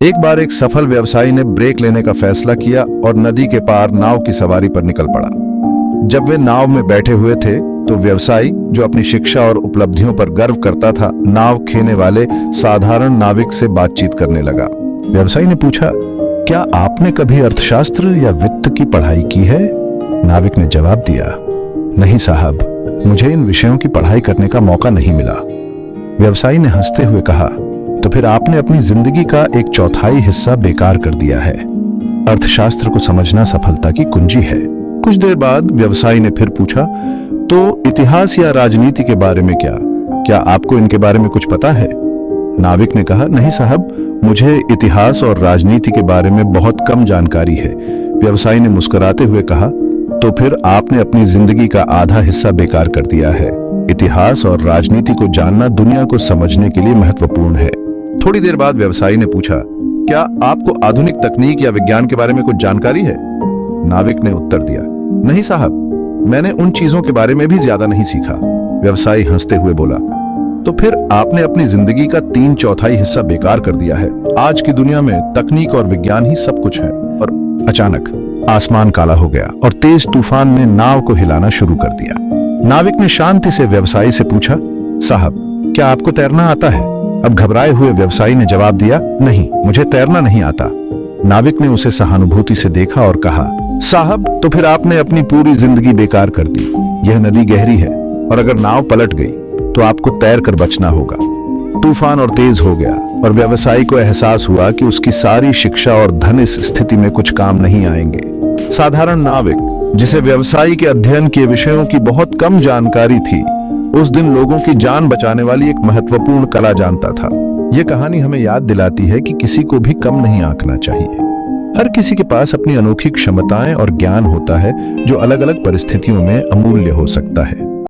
एक बार एक सफल व्यवसायी ने ब्रेक लेने का फैसला किया और नदी के पार नाव की सवारी पर निकल पड़ा। जब वे नाव में बैठे हुए थे तो व्यवसायी, जो अपनी शिक्षा और उपलब्धियों पर गर्व करता था, नाव खेने वाले साधारण नाविक से बातचीत करने लगा। व्यवसायी ने पूछा, क्या आपने कभी अर्थशास्त्र या वित्त की पढ़ाई की है? नाविक ने जवाब दिया, नहीं साहब, मुझे इन विषयों की पढ़ाई करने का मौका नहीं मिला। व्यवसायी ने हंसते हुए कहा, तो फिर आपने अपनी जिंदगी का 1/4 हिस्सा बेकार कर दिया है। अर्थशास्त्र को समझना सफलता की कुंजी है। कुछ देर बाद व्यवसायी ने फिर पूछा, तो इतिहास या राजनीति के बारे में क्या आपको इनके बारे में कुछ पता है? नाविक ने कहा, नहीं साहब, मुझे इतिहास और राजनीति के बारे में बहुत कम जानकारी है। व्यवसायी ने मुस्कुराते हुए कहा, तो फिर आपने अपनी जिंदगी का आधा हिस्सा बेकार कर दिया है। इतिहास और राजनीति को जानना दुनिया को समझने के लिए महत्वपूर्ण है। थोड़ी देर बाद व्यवसायी ने पूछा, क्या आपको आधुनिक तकनीक या विज्ञान के बारे में कुछ जानकारी है? नाविक ने उत्तर दिया, नहीं साहब, मैंने उन चीजों के बारे में भी ज्यादा नहीं सीखा। व्यवसायी हंसते हुए बोला, तो फिर आपने अपनी जिंदगी का 3/4 हिस्सा बेकार कर दिया है। आज की दुनिया में तकनीक और विज्ञान ही सब कुछ है। और अचानक आसमान काला हो गया और तेज तूफान ने नाव को हिलाना शुरू कर दिया। नाविक ने शांति से व्यवसायी से पूछा, साहब, क्या आपको तैरना आता है? अब घबराए हुए व्यवसायी ने जवाब दिया, नहीं, मुझे तैरना नहीं आता। नाविक ने उसे सहानुभूति से देखा और कहा, साहब, तो फिर आपने अपनी पूरी जिंदगी बेकार कर दी। यह नदी गहरी है और अगर नाव पलट गई तो आपको तैर कर बचना होगा। तूफान और तेज हो गया और व्यवसायी को एहसास हुआ कि उसकी सारी शिक्षा और धन इस स्थिति में कुछ काम नहीं आएंगे। साधारण नाविक, जिसे व्यवसायी के अध्ययन किए विषयों की बहुत कम जानकारी थी, उस दिन लोगों की जान बचाने वाली एक महत्वपूर्ण कला जानता था। यह कहानी हमें याद दिलाती है कि किसी को भी कम नहीं आंकना चाहिए। हर किसी के पास अपनी अनोखी क्षमताएं और ज्ञान होता है जो अलग अलग परिस्थितियों में अमूल्य हो सकता है।